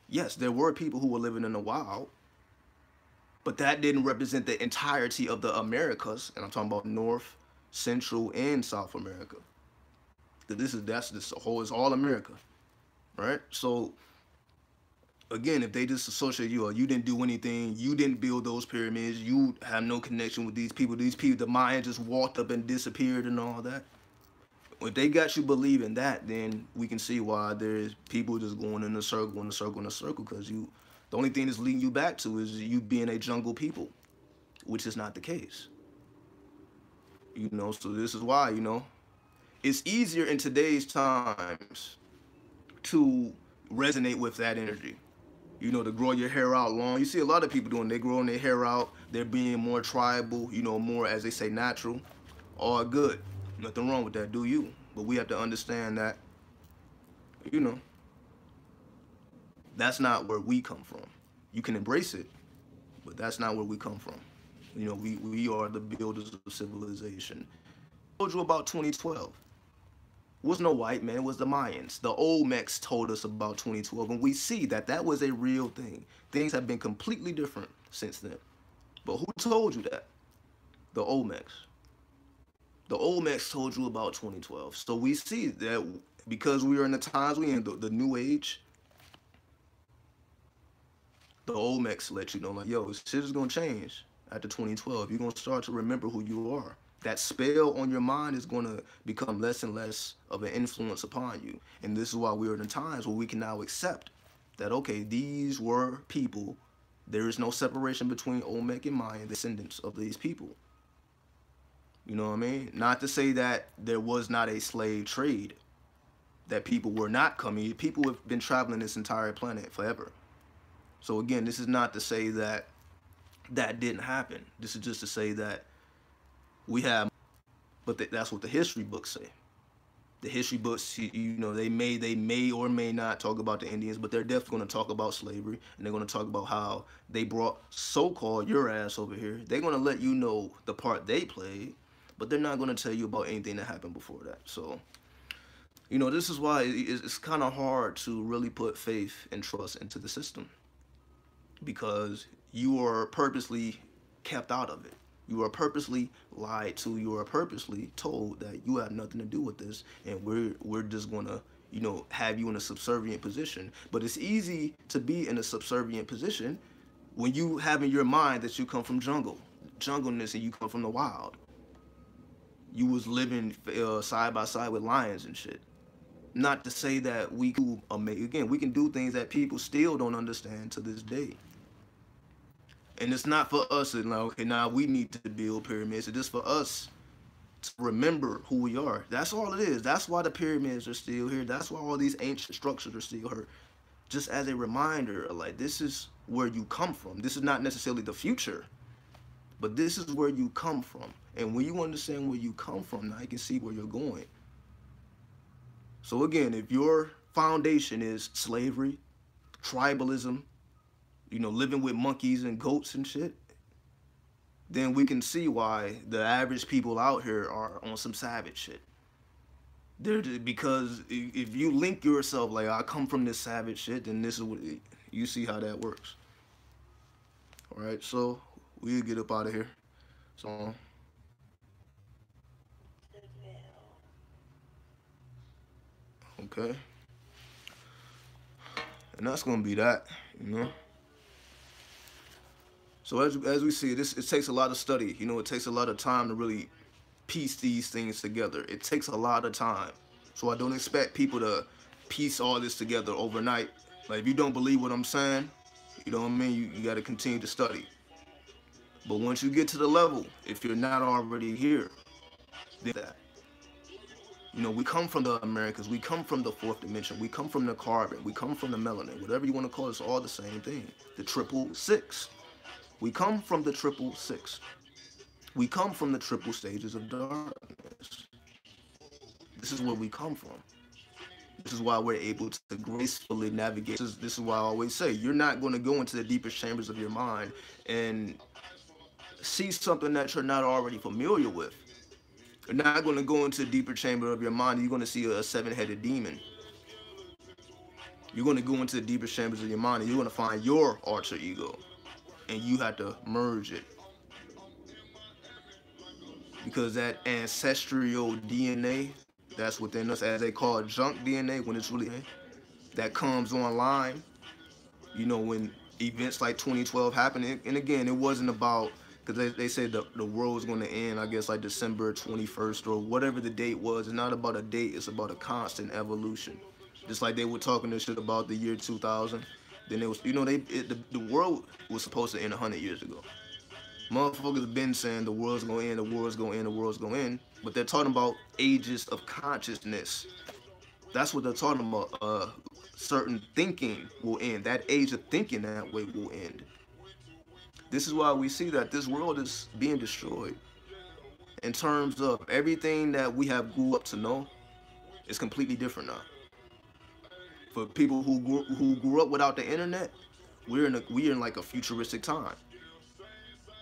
Yes, there were people who were living in the wild. But that didn't represent the entirety of the Americas. And I'm talking about North, Central, and South America. It's all America, right? So, again, if they just associate you, or you didn't do anything, you didn't build those pyramids, you have no connection with these people, the Mayans just walked up and disappeared and all that. If they got you believing that, then we can see why there's people just going in a circle, in a circle, in a circle, because the only thing that's leading you back to is you being a jungle people, which is not the case. So this is why, it's easier in today's times to resonate with that energy. To grow your hair out long. You see a lot of people doing, they growing their hair out, they're being more tribal, more, as they say, natural. All good. Nothing wrong with that, do you? But we have to understand that, that's not where we come from. You can embrace it, but that's not where we come from. We are the builders of civilization. I told you about 2012. It was no white man, it was the Mayans. The Olmecs told us about 2012, and we see that that was a real thing. Things have been completely different since then. But who told you that? The Olmecs. The Olmecs told you about 2012. So we see that because we are in the times we in, the new age, the Olmecs let you know, like, yo, shit is gonna change after 2012. You're gonna start to remember who you are. That spell on your mind is going to become less and less of an influence upon you. And this is why we're in the times where we can now accept that, okay, these were people. There is no separation between Olmec and Mayan descendants of these people. You know what I mean? Not to say that there was not a slave trade, that people were not coming. People have been traveling this entire planet forever. So again, this is not to say that that didn't happen. This is just to say that we have, but that's what the history books say. The history books, they may or may not talk about the Indians, but they're definitely going to talk about slavery, and they're going to talk about how they brought so-called your ass over here. They're going to let you know the part they played, but they're not going to tell you about anything that happened before that. So, this is why it's kind of hard to really put faith and trust into the system, because you are purposely kept out of it. You are purposely lied to. You are purposely told that you have nothing to do with this, and we're just gonna, have you in a subservient position. But it's easy to be in a subservient position when you have in your mind that you come from jungleness, and you come from the wild. You was living side by side with lions and shit. Not to say that we can do things that people still don't understand to this day. And it's not for us to, okay, now we need to build pyramids. It's just for us to remember who we are. That's all it is. That's why the pyramids are still here. That's why all these ancient structures are still here. Just as a reminder, like, this is where you come from. This is not necessarily the future, but this is where you come from. And when you understand where you come from, now you can see where you're going. So again, if your foundation is slavery, tribalism, living with monkeys and goats and shit, then we can see why the average people out here are on some savage shit. Because if you link yourself like, I come from this savage shit, then this is what you see how that works. All right, so we'll get up out of here. So. Okay. And that's gonna be that, So as we see, it takes a lot of study. It takes a lot of time to really piece these things together. It takes a lot of time. So I don't expect people to piece all this together overnight. Like, if you don't believe what I'm saying, You know what I mean? You got to continue to study. But once you get to the level, if you're not already here, then that. You know, we come from the Americas, we come from the fourth dimension, we come from the carbon, we come from the melanin, whatever you want to call it, it's all the same thing. The 666. We come from the 666. We come from the triple stages of darkness. This is where we come from. This is why we're able to gracefully navigate. This is why I always say, you're not going to go into the deepest chambers of your mind and see something that you're not already familiar with. You're not going to go into the deeper chamber of your mind. You're going to see a seven-headed demon. You're going to go into the deeper chambers of your mind and you're going to find your alter ego. And you have to merge it. Because that ancestral DNA that's within us, as they call it, junk DNA, when it's really, that comes online, you know, when events like 2012 happened. And again, it wasn't about, because they said the world was going to end, I guess, like December 21st or whatever the date was. It's not about a date, it's about a constant evolution. Just like they were talking this shit about the year 2000. Then it was, you know, the world was supposed to end 100 years ago. Motherfuckers have been saying the world's gonna end, the world's gonna end, the world's gonna end. But they're talking about ages of consciousness. That's what they're talking about. Certain thinking will end. That age of thinking that way will end. This is why we see that this world is being destroyed. In terms of everything that we have grew up to know, it's completely different now. For people who grew up without the internet, we're in like a futuristic time.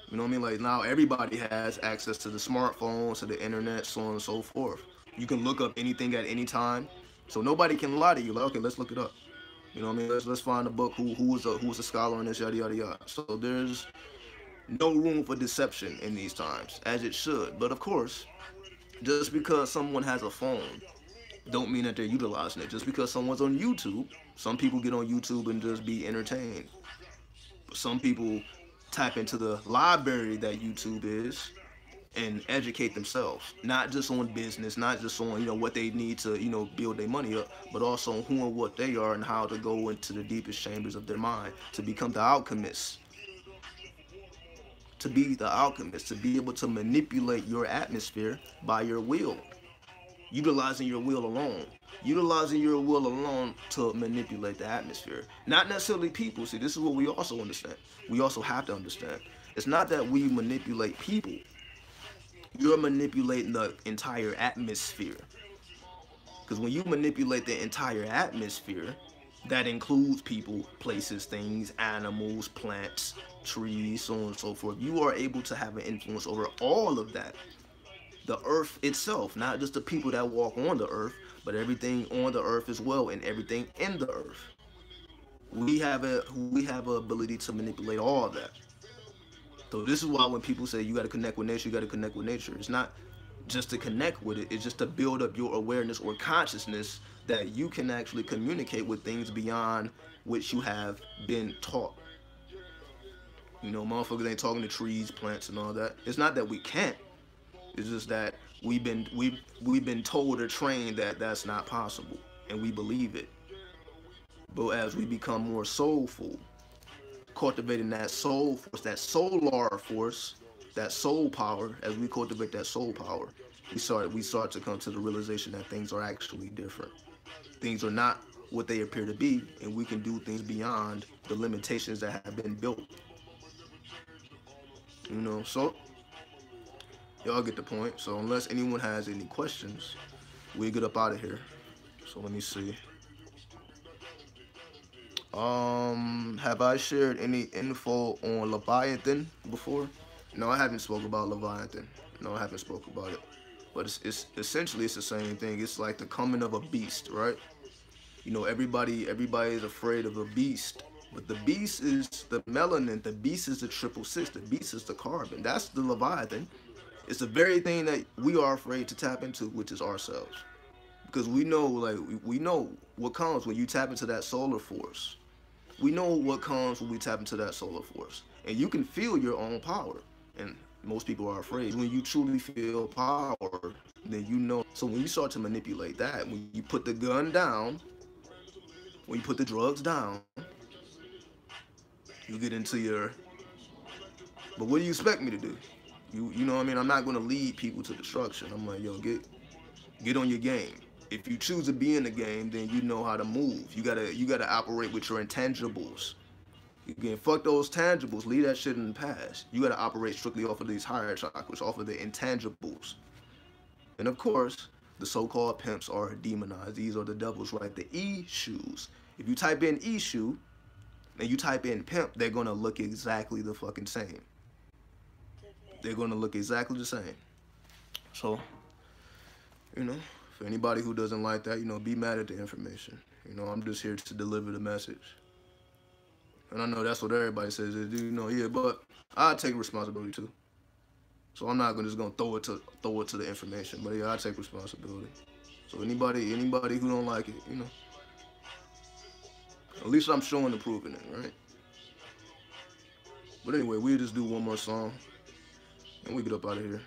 You know what I mean? Like now everybody has access to the smartphones, to the internet, so on and so forth. You can look up anything at any time. So nobody can lie to you. Like, okay, let's look it up. You know what I mean? Let's find a book who was a scholar in this, yada yada yada. So there's no room for deception in these times, as it should. But of course, just because someone has a phone don't mean that they're utilizing it. Just because someone's on YouTube, some people get on YouTube and just be entertained. But some people tap into the library that YouTube is and educate themselves, not just on business, not just on, you know, what they need to, you know, build their money up, but also on who and what they are and how to go into the deepest chambers of their mind to become the alchemist. To be the alchemist, to be able to manipulate your atmosphere by your will, utilizing your will alone. Utilizing your will alone to manipulate the atmosphere. Not necessarily people. See, this is what we also understand. We also have to understand. It's not that we manipulate people. You're manipulating the entire atmosphere. Because when you manipulate the entire atmosphere, that includes people, places, things, animals, plants, trees, so on and so forth. You are able to have an influence over all of that. The earth itself, not just the people that walk on the earth, but everything on the earth as well, and everything in the earth. We have a ability to manipulate all of that. So this is why when people say you got to connect with nature, you got to connect with nature. It's not just to connect with it. It's just to build up your awareness or consciousness that you can actually communicate with things beyond which you have been taught. You know, motherfuckers ain't talking to trees, plants, and all that. It's not that we can't. It's just that we've been told or trained that that's not possible, and we believe it. But as we become more soulful, cultivating that soul force, that solar force, that soul power, as we cultivate that soul power, we start to come to the realization that things are actually different. Things are not what they appear to be, and we can do things beyond the limitations that have been built. You know, so y'all get the point. So unless anyone has any questions, we get up out of here. So let me see. Have I shared any info on Leviathan before? No, I haven't spoke about Leviathan. No, I haven't spoke about it. But it's essentially it's the same thing. It's like the coming of a beast, right? You know, everybody is afraid of a beast. But the beast is the melanin, the beast is the 666, the beast is the carbon. That's the Leviathan. It's the very thing that we are afraid to tap into, which is ourselves. Because we know, like, we know what comes when you tap into that solar force. We know what comes when we tap into that solar force. And you can feel your own power. And most people are afraid. When you truly feel power, then you know. So when you start to manipulate that, when you put the gun down, when you put the drugs down, You get into your, but what do you expect me to do? You know what I mean? I'm not gonna lead people to destruction. I'm like, yo, get on your game. If you choose to be in the game, then you know how to move. You gotta operate with your intangibles. Again, fuck those tangibles. Leave that shit in the past. You gotta operate strictly off of these higher chakras, off of the intangibles. And of course, the so-called pimps are demonized. These are the devils, right? The issues. If you type in issue and you type in pimp, they're gonna look exactly the fucking same. They're gonna look exactly the same. So, you know, for anybody who doesn't like that, you know, be mad at the information. You know, I'm just here to deliver the message. And I know that's what everybody says, you know, yeah, but I take responsibility too. So I'm not just gonna throw it to the information, but yeah, I take responsibility. So anybody who don't like it, you know, at least I'm showing and proving it, right? But anyway, we'll just do one more song, and we get up out of here.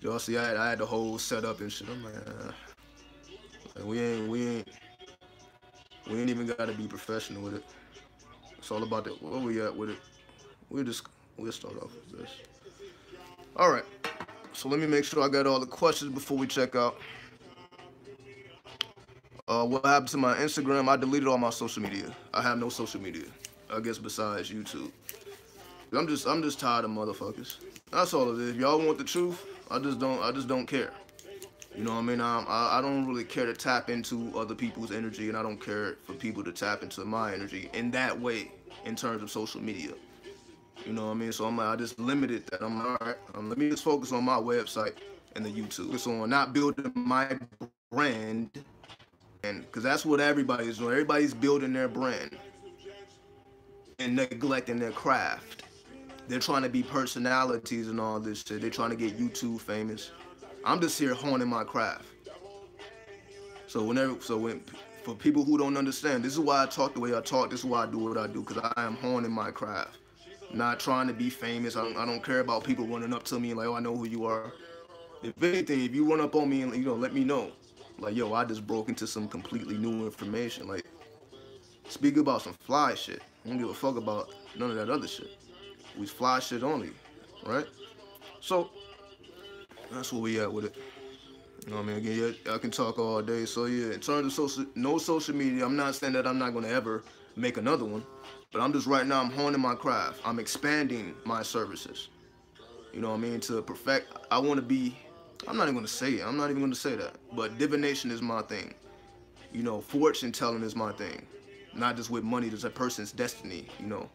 Y'all see, I had the whole setup and shit. I'm like, like we ain't even gotta be professional with it. It's all about that. Where we at with it? We'll start off with this. All right. So let me make sure I got all the questions before we check out. What happened to my Instagram? I deleted all my social media. I have no social media, I guess, besides YouTube. I'm just tired of motherfuckers. That's all it is. If y'all want the truth, I just don't care. You know what I mean? I don't really care to tap into other people's energy, and I don't care for people to tap into my energy in that way in terms of social media. You know what I mean? So I'm like, I just limited that. I'm like, all right, let me just focus on my website and the YouTube. So on not building my brand, and because that's what everybody's doing. Everybody's building their brand and neglecting their craft. They're trying to be personalities and all this shit. They're trying to get YouTube famous. I'm just here honing my craft. So for people who don't understand, this is why I talk the way I talk. This is why I do what I do, because I am honing my craft. Not trying to be famous. I don't care about people running up to me and like, oh, I know who you are. If anything, if you run up on me and, you know, let me know. Like, yo, I just broke into some completely new information. Like, speak about some fly shit. I don't give a fuck about none of that other shit. We fly shit only, right? So, that's where we at with it. You know what I mean? Again, yeah, I can talk all day. So, yeah, in terms of no social media, I'm not saying that I'm not going to ever make another one. But I'm just right now, I'm honing my craft. I'm expanding my services. You know what I mean? To perfect, I want to be, I'm not even going to say it. I'm not even going to say that. But divination is my thing. You know, fortune telling is my thing. Not just with money, there's a person's destiny, you know.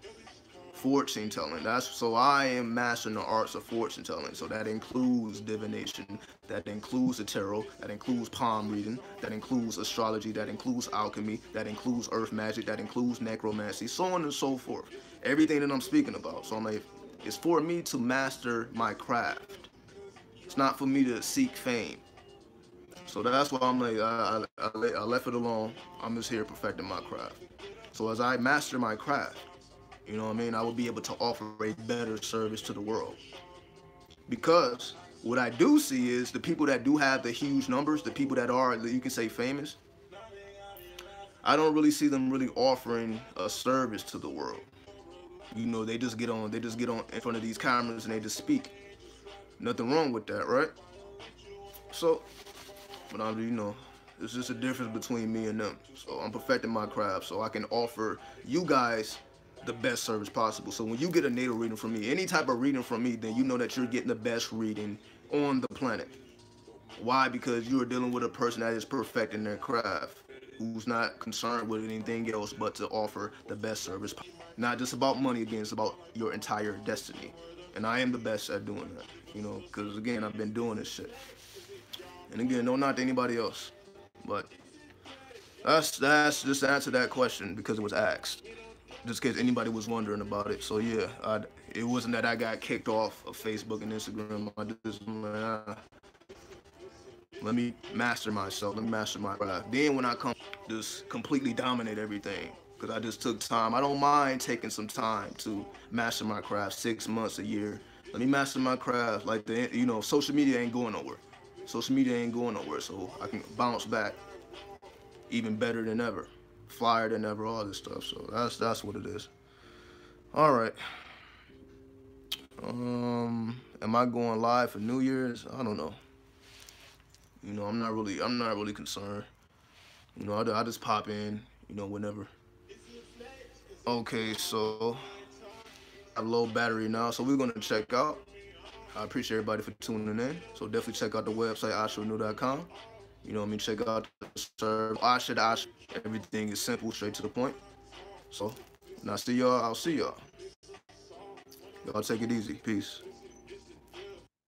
Fortune telling. So I am mastering the arts of fortune telling. So that includes divination, that includes the tarot, that includes palm reading, that includes astrology, that includes alchemy, that includes earth magic, that includes necromancy, so on and so forth. Everything that I'm speaking about. So I'm like, it's for me to master my craft. It's not for me to seek fame. So that's why I'm like, I left it alone. I'm just here perfecting my craft. So as I master my craft, you know what I mean, I will be able to offer a better service to the world. Because what I do see is the people that do have the huge numbers, the people that are, you can say, famous, I don't really see them really offering a service to the world. You know, they just get on in front of these cameras and they just speak. Nothing wrong with that, right? So, but you know, it's just a difference between me and them. So I'm perfecting my craft so I can offer you guys the best service possible. So when you get a natal reading from me, any type of reading from me, then you know that you're getting the best reading on the planet. Why? Because you are dealing with a person that is perfecting their craft, who's not concerned with anything else but to offer the best service. Not just about money, again, it's about your entire destiny. And I am the best at doing that, you know, because again, I've been doing this shit. And again, no knock to anybody else, but that's just to answer that question because it was asked. Just in case anybody was wondering about it. So yeah, it wasn't that I got kicked off of Facebook and Instagram. I just let me master myself. Let me master my craft. Then when I come, just completely dominate everything. Because I just took time. I don't mind taking some time to master my craft. 6 months, a year. Let me master my craft. Like you know, social media ain't going nowhere. Social media ain't going nowhere. So I can bounce back even better than ever. flyer than ever, all this stuff. So that's what it is. All right. Am I going live for New Year's? I don't know. You know, I'm not really concerned. You know, I just pop in, you know, whenever. Okay, so I have low battery now, so we're gonna check out. I appreciate everybody for tuning in. So definitely check out the website asharenu.com. You know what I mean? Check out the serve. Everything is simple, straight to the point. So, when I see y'all, I'll see y'all. Y'all take it easy. Peace.